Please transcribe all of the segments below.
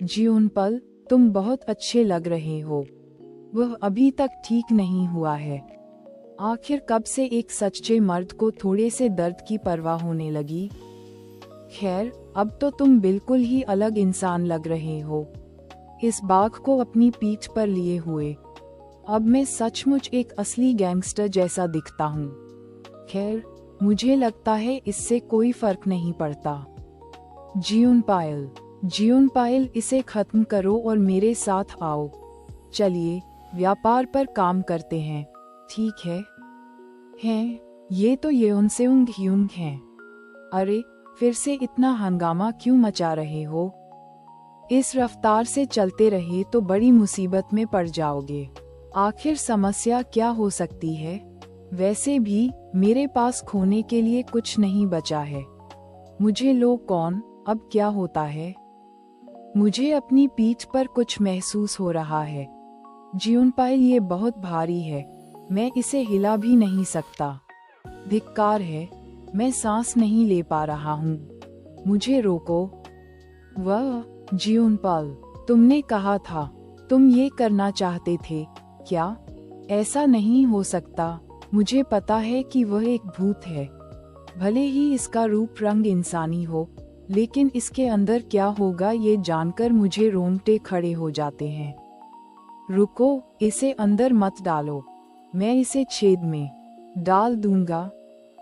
जियोनपल, तुम बहुत अच्छे लग रहे हो। वह अभी तक ठीक नहीं हुआ है। आखिर कब से एक सच्चे मर्द को थोड़े से दर्द की परवाह होने लगी। खैर, अब तो तुम बिल्कुल ही अलग इंसान लग रहे हो, इस बाघ को अपनी पीठ पर लिए हुए। अब मैं सचमुच एक असली गैंगस्टर जैसा दिखता हूँ। खैर, मुझे लगता है इससे कोई फर्क नहीं पड़ता। जियोनपायल, इसे खत्म करो और मेरे साथ आओ। चलिए, व्यापार पर काम करते हैं, ठीक है? हैं, ये तो येओनसेउंग ह्यूंग हैं। अरे, फिर से इतना हंगामा क्यों मचा रहे हो? इस रफ्तार से चलते रहे तो बड़ी मुसीबत में पड़ जाओगे। आखिर समस्या क्या हो सकती है? वैसे भी मेरे पास खोने के लिए कुछ नहीं बचा है। मुझे लो कौन, अब क्या होता है? मुझे अपनी पीठ पर कुछ महसूस हो रहा है। जियोनपायल, ये बहुत भारी है, मैं इसे हिला भी नहीं सकता। धिक्कार है, मैं सांस नहीं ले पा रहा हूँ, मुझे रोको। वह जियोनपायल, तुमने कहा था, तुम ये करना चाहते थे क्या? ऐसा नहीं हो सकता, मुझे पता है कि वह एक भूत है। भले ही इसका रूप रंग इंसानी हो, लेकिन इसके अंदर क्या होगा ये जानकर मुझे रोंगटे खड़े हो जाते हैं। रुको, इसे अंदर मत डालो, मैं इसे छेद में डाल दूंगा,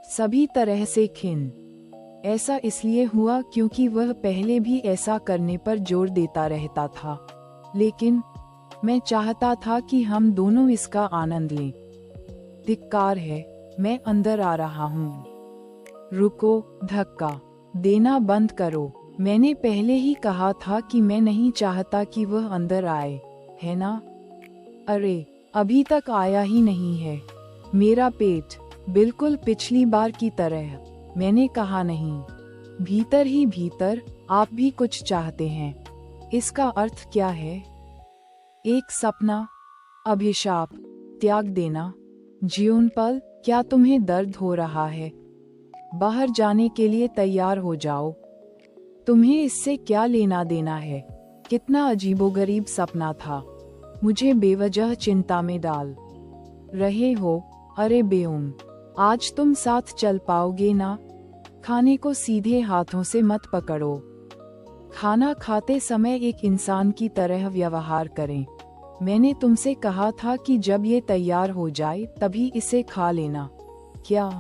सभी तरह से खिन। ऐसा इसलिए हुआ क्योंकि वह पहले भी ऐसा करने पर जोर देता रहता था, लेकिन मैं चाहता था कि हम दोनों इसका आनंद लें। धिक्कार है, मैं अंदर आ रहा हूँ। रुको, धक्का देना बंद करो। मैंने पहले ही कहा था कि मैं नहीं चाहता कि वह अंदर आए, है ना? अरे, अभी तक आया ही नहीं है। मेरा पेट बिल्कुल पिछली बार की तरह, मैंने कहा नहीं। भीतर ही भीतर आप भी कुछ चाहते हैं। इसका अर्थ क्या है? एक सपना, अभिशाप, त्याग देना। जियोनपायल, क्या तुम्हें दर्द हो रहा है? बाहर जाने के लिए तैयार हो जाओ। तुम्हें इससे क्या लेना देना है? कितना अजीबोगरीब सपना था, मुझे बेवजह चिंता में डाल रहे हो। अरे बेउम, आज तुम साथ चल पाओगे ना? खाने को सीधे हाथों से मत पकड़ो। खाना खाते समय एक इंसान की तरह व्यवहार करें। मैंने तुमसे कहा था कि जब ये तैयार हो जाए तभी इसे खा लेना। क्या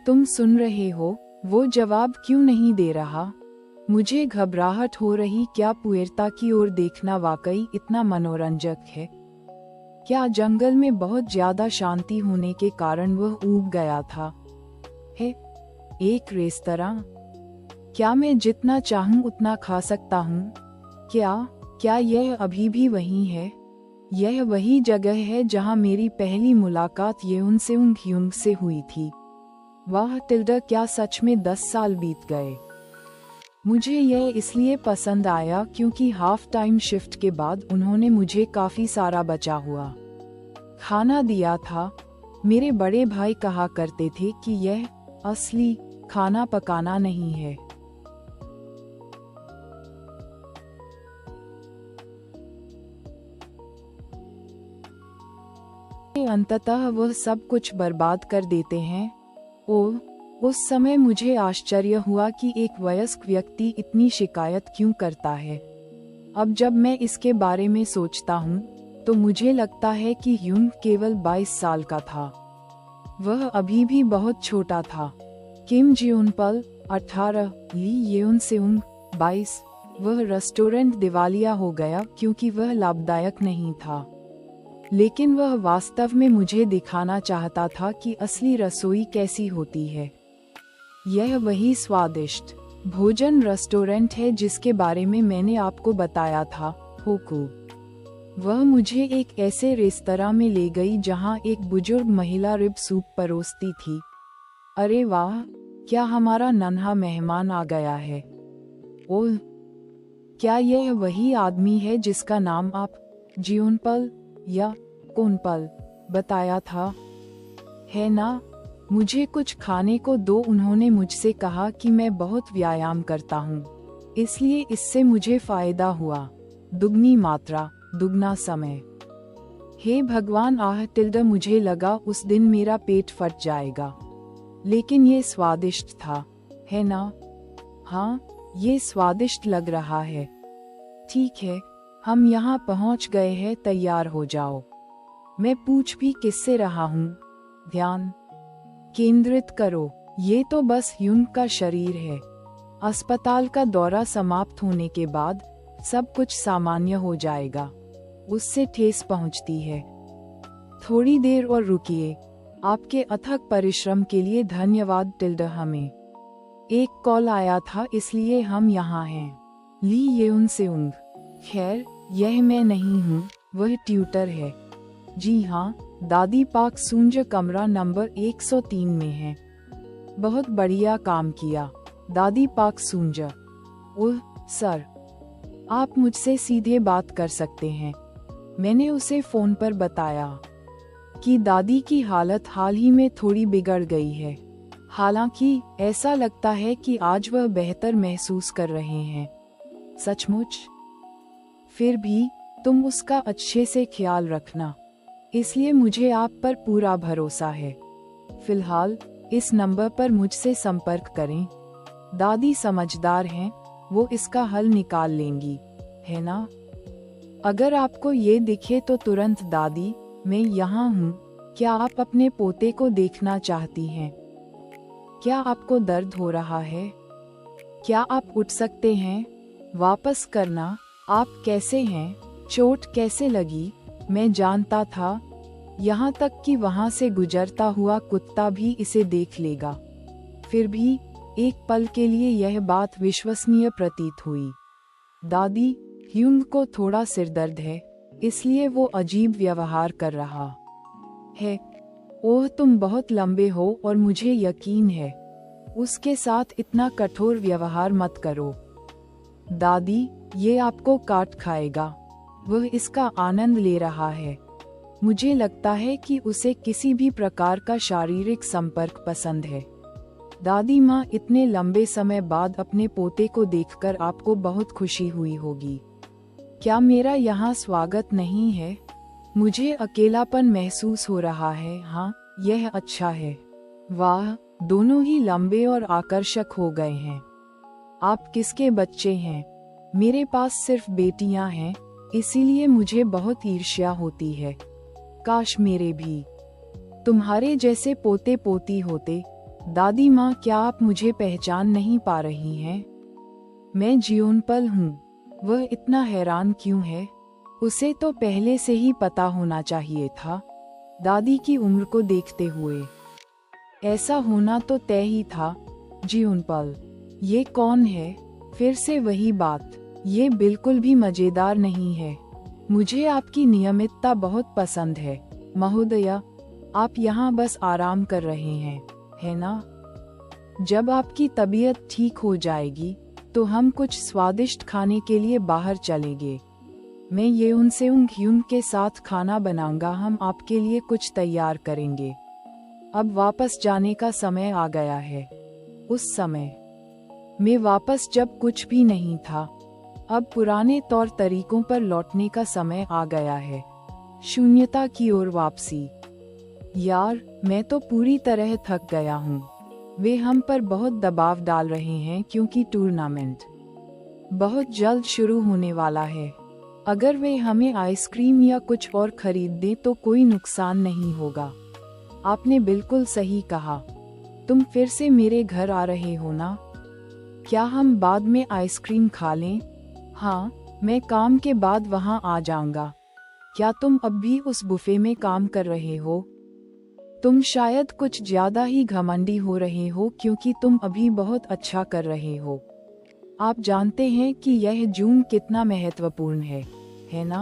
तुम सुन रहे हो? वो जवाब क्यों नहीं दे रहा? मुझे घबराहट हो रही। क्या पुएर्ता की ओर देखना वाकई इतना मनोरंजक है? क्या जंगल में बहुत ज्यादा शांति होने के कारण वह ऊब गया था? है एक रेस्तरां? क्या मैं जितना चाहूं उतना खा सकता हूं? क्या यह अभी भी वही है? यह वही जगह है जहां मेरी पहली मुलाकात येओनसेउंग ह्यूंग से हुई थी। वाह टिल्डा, क्या सच में 10 साल बीत गए। मुझे यह इसलिए पसंद आया क्योंकि हाफ टाइम शिफ्ट के बाद उन्होंने मुझे काफी सारा बचा हुआ खाना दिया था। मेरे बड़े भाई कहा करते थे कि यह असली खाना पकाना नहीं है। अंततः वह सब कुछ बर्बाद कर देते हैं। ओह, उस समय मुझे आश्चर्य हुआ कि एक वयस्क व्यक्ति इतनी शिकायत क्यों करता है। अब जब मैं इसके बारे में सोचता हूँ तो मुझे लगता है कि ह्यूंग केवल 22 साल का था। वह अभी भी बहुत छोटा था। किम जियोनपायल 18, ली येओनसेउंग 22। वह रेस्टोरेंट दिवालिया हो गया क्योंकि वह लाभदायक नहीं था, लेकिन वह वास्तव में मुझे दिखाना चाहता था कि असली रसोई कैसी होती है। यह वही स्वादिष्ट भोजन रेस्टोरेंट है जिसके बारे में मैंने आपको बताया था, होकू। वह मुझे एक ऐसे रेस्तरां में ले गई जहां एक बुजुर्ग महिला रिब सूप परोसती थी। अरे वाह, क्या हमारा नन्हा मेहमान आ गया है। ओह, क्या यह वही आदमी है जिसका नाम आप जियोनपायल या कोनपाल बताया था, है ना? मुझे कुछ खाने को दो। उन्होंने मुझसे कहा कि मैं बहुत व्यायाम करता हूँ, इसलिए इससे मुझे फायदा हुआ। दुगनी मात्रा, दुगना समय। हे भगवान, मुझे लगा उस दिन मेरा पेट फट जाएगा, लेकिन ये स्वादिष्ट था, है ना? हाँ, ये स्वादिष्ट लग रहा है। ठीक है, हम यहाँ पहुँच गए हैं, तैयार हो जाओ। मैं पूछ भी किससे रहा हूँ? ध्यान केंद्रित करो, ये तो बस ह्यूंग का शरीर है। अस्पताल का दौरा समाप्त होने के बाद सब कुछ सामान्य हो जाएगा। उससे ठेस पहुंचती है। थोड़ी देर और रुकिए। आपके अथक परिश्रम के लिए धन्यवाद। हमें एक कॉल आया था, इसलिए हम यहाँ हैं। ली येउनसेउंग। खैर, यह मैं नहीं हूँ, वह ट्यूटर है। जी हाँ, दादी पाक सूंज कमरा नंबर 103 में है। बहुत बढ़िया काम किया, दादी पाक सूंज। ओह सर, आप मुझसे सीधे बात कर सकते हैं। मैंने उसे फोन पर बताया कि दादी की हालत हाल ही में थोड़ी बिगड़ गई है। हालांकि ऐसा लगता है कि आज वह बेहतर महसूस कर रहे हैं। सचमुच? फिर भी तुम उसका अच्छे से ख्याल रखना, इसलिए मुझे आप पर पूरा भरोसा है। फिलहाल इस नंबर पर मुझसे संपर्क करें। दादी समझदार हैं, वो इसका हल निकाल लेंगी, है ना? अगर आपको ये दिखे तो तुरंत दादी, मैं यहाँ हूँ, क्या आप अपने पोते को देखना चाहती हैं? क्या आपको दर्द हो रहा है? क्या आप उठ सकते हैं? वापस करना, आप कैसे हैं? चोट कैसे लगी? मैं जानता था, यहाँ तक कि वहाँ से गुजरता हुआ कुत्ता भी इसे देख लेगा। फिर भी एक पल के लिए यह बात विश्वसनीय प्रतीत हुई। दादी, ह्यूंग को थोड़ा सिरदर्द है, इसलिए वो अजीब व्यवहार कर रहा है। ओह, तुम बहुत लंबे हो और मुझे यकीन है। उसके साथ इतना कठोर व्यवहार मत करो। दादी, ये आपको काट खाएगा। वह इसका आनंद ले रहा है। मुझे लगता है कि उसे किसी भी प्रकार का शारीरिक संपर्क पसंद है। दादी माँ, इतने लंबे समय बाद अपने पोते को देखकर आपको बहुत खुशी हुई होगी। क्या मेरा यहाँ स्वागत नहीं है? मुझे अकेलापन महसूस हो रहा है। हाँ, यह अच्छा है। वाह, दोनों ही लंबे और आकर्षक हो गए हैं। आप किसके बच्चे हैं? मेरे पास सिर्फ बेटियां हैं, इसीलिए मुझे बहुत ईर्ष्या होती है। काश मेरे भी तुम्हारे जैसे पोते पोती होते। दादी माँ, क्या आप मुझे पहचान नहीं पा रही हैं? मैं जियोनपल हूँ। वह इतना हैरान क्यों है? उसे तो पहले से ही पता होना चाहिए था। दादी की उम्र को देखते हुए ऐसा होना तो तय ही था। जियोनपल, ये कौन है? फिर से वही बात। ये बिल्कुल भी मजेदार नहीं है। मुझे आपकी नियमितता बहुत पसंद है। महोदया, आप यहाँ बस आराम कर रहे हैं, है ना? जब आपकी तबीयत ठीक हो जाएगी तो हम कुछ स्वादिष्ट खाने के लिए बाहर चलेंगे। मैं येउनसेउंग ह्यूंग के साथ खाना बनाऊंगा। हम आपके लिए कुछ तैयार करेंगे। अब वापस जाने का समय आ गया है। उस समय में वापस जब कुछ भी नहीं था, अब पुराने तौर तरीकों पर लौटने का समय आ गया है। शून्यता की ओर वापसी। यार, मैं तो पूरी तरह थक गया हूँ। वे हम पर बहुत दबाव डाल रहे हैं क्योंकि टूर्नामेंट बहुत जल्द शुरू होने वाला है। अगर वे हमें आइसक्रीम या कुछ और खरीद दें तो कोई नुकसान नहीं होगा। आपने बिल्कुल सही कहा। तुम फिर से मेरे घर आ रहे हो ना? क्या हम बाद में आइसक्रीम खा लें? हाँ, मैं काम के बाद वहाँ आ जाऊंगा। क्या तुम अब भी उस बुफे में काम कर रहे हो? तुम शायद कुछ ज्यादा ही घमंडी हो रहे हो क्योंकि तुम अभी बहुत अच्छा कर रहे हो। आप जानते हैं कि यह जून कितना महत्वपूर्ण है ना?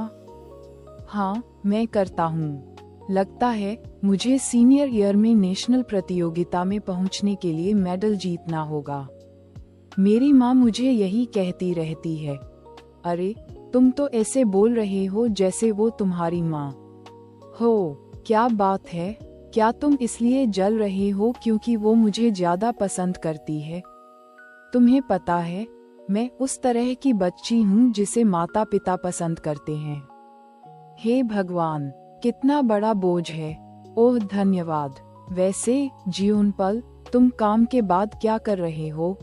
हाँ, मैं करता हूँ। लगता है मुझे सीनियर ईयर में नेशनल प्रतियोगिता में पहुँचने के लिए मेडल जीतना होगा। मेरी माँ मुझे यही कहती रहती है। अरे, तुम तो ऐसे बोल रहे हो जैसे वो तुम्हारी माँ हो। क्या बात है? क्या तुम इसलिए जल रहे हो क्योंकि वो मुझे ज्यादा पसंद करती है? तुम्हें पता है, मैं उस तरह की बच्ची हूँ जिसे माता पिता पसंद करते हैं। हे भगवान, कितना बड़ा बोझ है। ओह धन्यवाद। वैसे जीउनपल, तुम काम के बाद क्या कर रहे हो?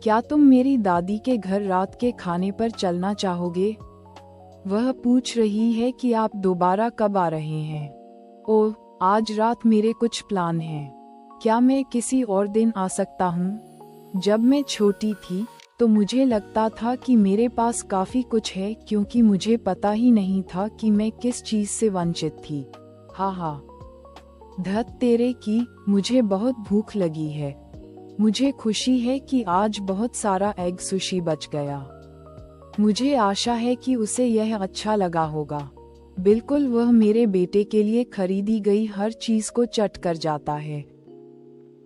क्या तुम मेरी दादी के घर रात के खाने पर चलना चाहोगे? वह पूछ रही है कि आप दोबारा कब आ रहे हैं। ओह, आज रात मेरे कुछ प्लान हैं। क्या मैं किसी और दिन आ सकता हूँ? जब मैं छोटी थी तो मुझे लगता था कि मेरे पास काफी कुछ है, क्योंकि मुझे पता ही नहीं था कि मैं किस चीज से वंचित थी। हा। धत तेरे की, मुझे बहुत भूख लगी है। मुझे खुशी है कि आज बहुत सारा एग सुशी बच गया। मुझे आशा है कि उसे यह अच्छा लगा होगा। बिल्कुल, वह मेरे बेटे के लिए खरीदी गई हर चीज को चट कर जाता है।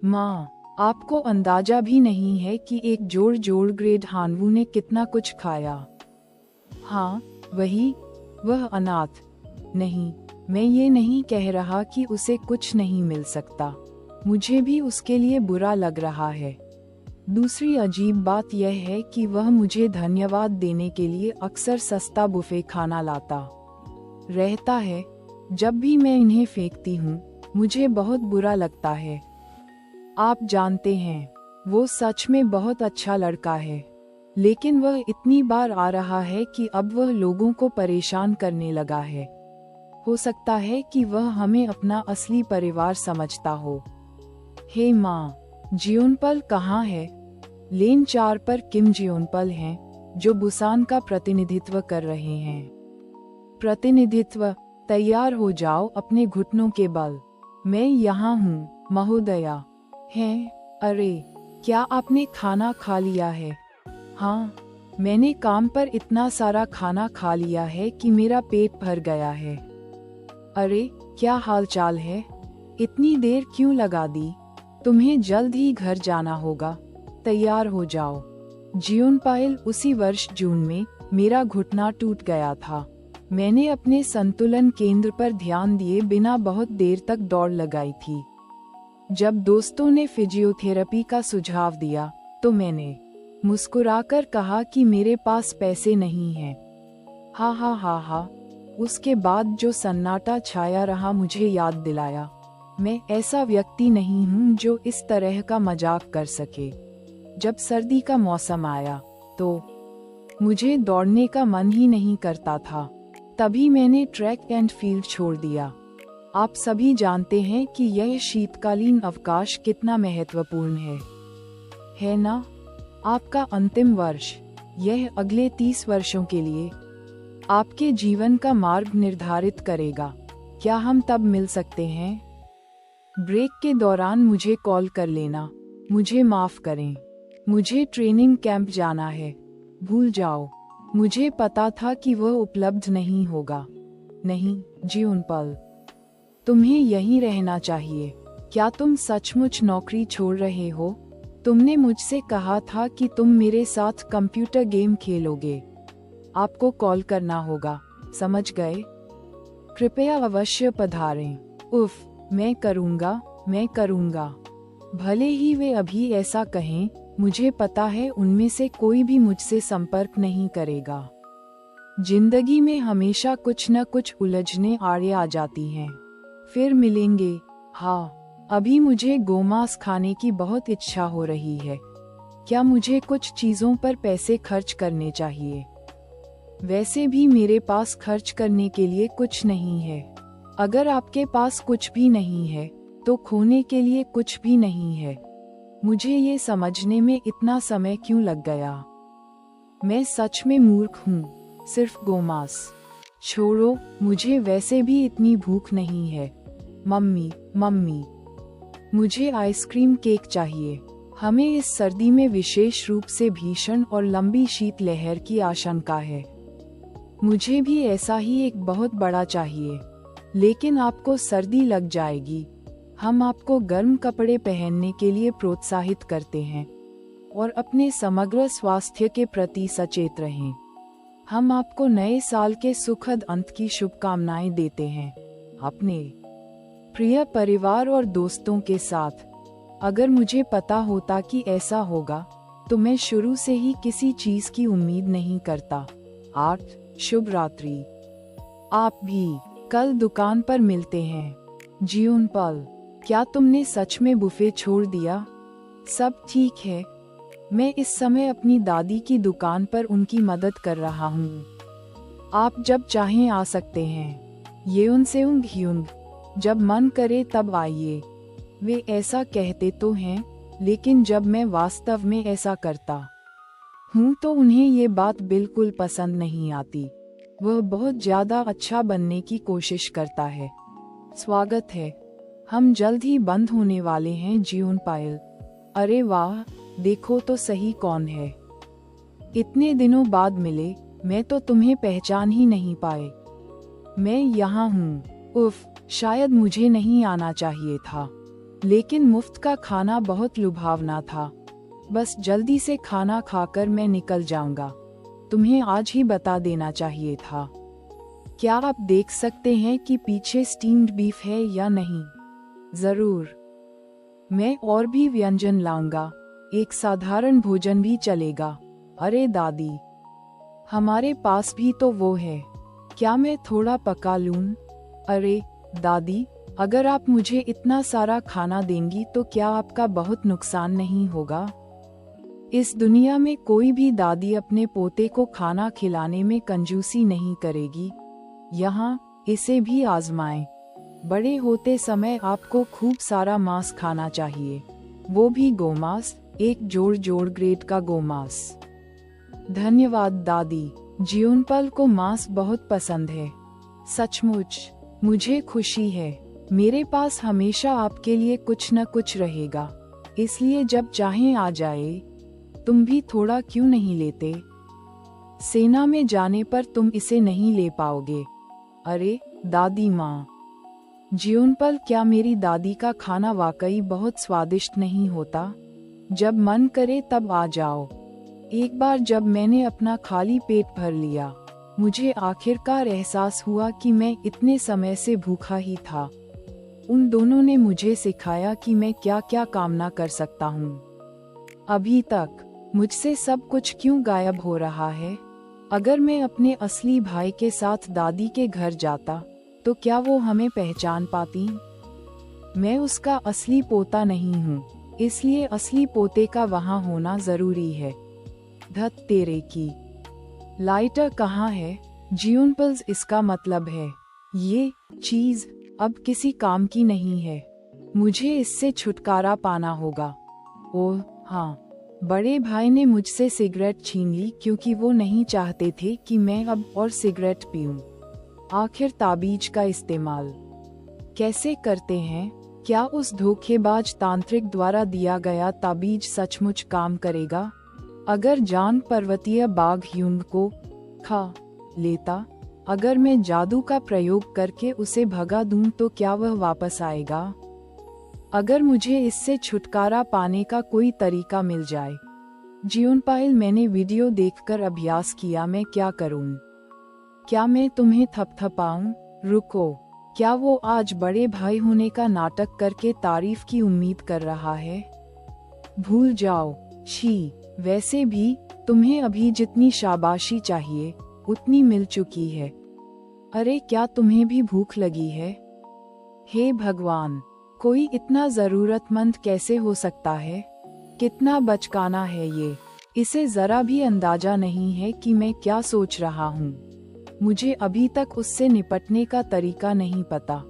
माँ, आपको अंदाजा भी नहीं है कि एक जोड़ ग्रेड हानवू ने कितना कुछ खाया। हाँ, वह अनाथ। नहीं, मैं ये नहीं कह रहा कि उसे कुछ नहीं मिल सकता। मुझे भी उसके लिए बुरा लग रहा है। दूसरी अजीब बात यह है कि वह मुझे धन्यवाद देने के लिए अक्सर सस्ता बुफे खाना लाता रहता है। जब भी मैं इन्हें फेंकती हूँ, मुझे बहुत बुरा लगता है। आप जानते हैं, वो सच में बहुत अच्छा लड़का है, लेकिन वह इतनी बार आ रहा है कि अब वह लोगों को परेशान करने लगा है। हो सकता है कि वह हमें अपना असली परिवार समझता हो। हे माँ, जियोनपल कहाँ है? लेन 4 पर किम जियोनपल हैं, जो बुसान का प्रतिनिधित्व कर रहे हैं। प्रतिनिधित्व, तैयार हो जाओ अपने घुटनों के बल। मैं यहाँ हूँ, महोदया। हैं? अरे, क्या आपने खाना खा लिया है? हाँ, मैंने काम पर इतना सारा खाना खा लिया है कि मेरा पेट भर गया है। अरे, क्या हालचाल है? इतनी देर क्यों लगा दी? तुम्हें जल्द ही घर जाना होगा। तैयार हो जाओ। जियोनपाइल, उसी वर्ष जून में मेरा घुटना टूट गया था। मैंने अपने संतुलन केंद्र पर ध्यान दिए बिना बहुत देर तक दौड़ लगाई थी। जब दोस्तों ने फिजियोथेरेपी का सुझाव दिया तो मैंने मुस्कुराकर कहा कि मेरे पास पैसे नहीं हैं। हा। उसके बाद जो सन्नाटा छाया रहा मुझे याद दिलाया, मैं ऐसा व्यक्ति नहीं हूँ जो इस तरह का मजाक कर सके। जब सर्दी का मौसम आया तो मुझे दौड़ने का मन ही नहीं करता था। तभी मैंने ट्रैक एंड फील्ड छोड़ दिया। आप सभी जानते हैं कि यह शीतकालीन अवकाश कितना महत्वपूर्ण है ना? आपका अंतिम वर्ष, यह अगले 30 वर्षों के लिए आपके जीवन का मार्ग निर्धारित करेगा। क्या हम तब मिल सकते हैं? ब्रेक के दौरान मुझे कॉल कर लेना। मुझे माफ करें, मुझे ट्रेनिंग कैंप जाना है। भूल जाओ, मुझे पता था कि वह उपलब्ध नहीं होगा। नहीं, जियोनपल, तुम्हें यहीं रहना चाहिए। क्या तुम सचमुच नौकरी छोड़ रहे हो? तुमने मुझसे कहा था कि तुम मेरे साथ कंप्यूटर गेम खेलोगे। आपको कॉल करना होगा, समझ गए? कृपया अवश्य पधारें। उफ, मैं करूँगा। भले ही वे अभी ऐसा कहें, मुझे पता है उनमें से कोई भी मुझसे संपर्क नहीं करेगा। जिंदगी में हमेशा कुछ न कुछ उलझने आड़े आ जाती हैं। फिर मिलेंगे। हाँ, अभी मुझे गोमांस खाने की बहुत इच्छा हो रही है। क्या मुझे कुछ चीजों पर पैसे खर्च करने चाहिए? वैसे भी मेरे पास खर्च करने के लिए कुछ नहीं है। अगर आपके पास कुछ भी नहीं है, तो खोने के लिए कुछ भी नहीं है। मुझे ये समझने में इतना समय क्यों लग गया? मैं सच में मूर्ख हूँ। सिर्फ गोमांस छोड़ो, मुझे वैसे भी इतनी भूख नहीं है। मम्मी, मुझे आइसक्रीम केक चाहिए। हमें इस सर्दी में विशेष रूप से भीषण और लंबी शीतलहर की आशंका है। मुझे भी ऐसा ही एक बहुत बड़ा चाहिए, लेकिन आपको सर्दी लग जाएगी। हम आपको गर्म कपड़े पहनने के लिए प्रोत्साहित करते हैं और अपने समग्र स्वास्थ्य के प्रति सचेत रहें। हम आपको नए साल के सुखद अंत की शुभकामनाएं देते हैं, अपने प्रिय परिवार और दोस्तों के साथ। अगर मुझे पता होता कि ऐसा होगा, तो मैं शुरू से ही किसी चीज की उम्मीद नहीं करता। 8 शुभ रात्रि। आप भी कल दुकान पर मिलते हैं। जियोनपल, क्या तुमने सच में बुफे छोड़ दिया? सब ठीक है, मैं इस समय अपनी दादी की दुकान पर उनकी मदद कर रहा हूँ। आप जब चाहें आ सकते हैं। येउनसेउंग ह्युंग, जब मन करे तब आइए। वे ऐसा कहते तो हैं, लेकिन जब मैं वास्तव में ऐसा करता हूँ तो उन्हें ये बात बिल्कुल पसंद नहीं आती। वह बहुत ज्यादा अच्छा बनने की कोशिश करता है। स्वागत है, हम जल्द ही बंद होने वाले हैं जियोनपाइल। अरे वाह, देखो तो सही कौन है। इतने दिनों बाद मिले, मैं तो तुम्हें पहचान ही नहीं पाए। मैं यहाँ हूँ। उफ, शायद मुझे नहीं आना चाहिए था, लेकिन मुफ्त का खाना बहुत लुभावना था। बस जल्दी से खाना खाकर मैं निकल जाऊंगा। तुम्हें आज ही बता देना चाहिए था। क्या आप देख सकते हैं कि पीछे स्टीम्ड बीफ है या नहीं? जरूर, मैं और भी व्यंजन लाऊंगा। एक साधारण भोजन भी चलेगा। अरे दादी, हमारे पास भी तो वो है। क्या मैं थोड़ा पका लूं? अरे दादी, अगर आप मुझे इतना सारा खाना देंगी तो क्या आपका बहुत नुकसान नहीं होगा? इस दुनिया में कोई भी दादी अपने पोते को खाना खिलाने में कंजूसी नहीं करेगी। यहाँ इसे भी आजमाएं। बड़े होते समय आपको खूब सारा मांस खाना चाहिए, वो भी गोमांस, एक जोड़ ग्रेड का गोमांस। धन्यवाद दादी, जियोनपल को मांस बहुत पसंद है। सचमुच, मुझे खुशी है। मेरे पास हमेशा आपके लिए कुछ न कुछ रहेगा, इसलिए जब चाहें आ जाए। तुम भी थोड़ा क्यों नहीं लेते? सेना में जाने पर तुम इसे नहीं ले पाओगे। अरे दादी माँ। जियोनपल, क्या मेरी दादी का खाना वाकई बहुत स्वादिष्ट नहीं होता? जब मन करे तब आ जाओ। एक बार जब मैंने अपना खाली पेट भर लिया, मुझे आखिरकार एहसास हुआ कि मैं इतने समय से भूखा ही था। उन दोनों ने मुझे सिखाया कि मैं क्या क्या कामना कर सकता हूँ। अभी तक मुझसे सब कुछ क्यों गायब हो रहा है? अगर मैं अपने असली भाई के साथ दादी के घर जाता, तो क्या वो हमें पहचान पाती? मैं उसका असली पोता नहीं हूँ, इसलिए असली पोते का वहाँ होना जरूरी है। धत तेरे की। लाइटर कहाँ है? जियोनपल्स, इसका मतलब है ये चीज अब किसी काम की नहीं है। मुझे इससे छुटकारा पाना होगा। ओह हाँ, बड़े भाई ने मुझसे सिगरेट छीन ली क्योंकि वो नहीं चाहते थे कि मैं अब और सिगरेट पीऊं। आखिर ताबीज का इस्तेमाल कैसे करते हैं? क्या उस धोखेबाज तांत्रिक द्वारा दिया गया ताबीज सचमुच काम करेगा? अगर जान पर्वतीय बाघ ह्युंग को खा लेता, अगर मैं जादू का प्रयोग करके उसे भगा दूं तो क्या वह वापस आएगा? अगर मुझे इससे छुटकारा पाने का कोई तरीका मिल जाए। जियोनपाइल, मैंने वीडियो देखकर अभ्यास किया, मैं क्या करूं? क्या मैं तुम्हें थपथपाऊं? रुको, क्या वो आज बड़े भाई होने का नाटक करके तारीफ की उम्मीद कर रहा है? भूल जाओ। छी, वैसे भी तुम्हें अभी जितनी शाबाशी चाहिए उतनी मिल चुकी है। अरे क्या तुम्हें भी भूख लगी है? हे भगवान, कोई इतना जरूरतमंद कैसे हो सकता है? कितना बचकाना है ये। इसे जरा भी अंदाजा नहीं है कि मैं क्या सोच रहा हूँ। मुझे अभी तक उससे निपटने का तरीका नहीं पता,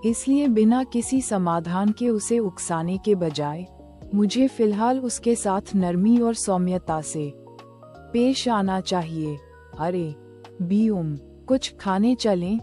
इसलिए बिना किसी समाधान के उसे उकसाने के बजाय मुझे फिलहाल उसके साथ नरमी और सौम्यता से पेश आना चाहिए। अरे बीओम, कुछ खाने चलें?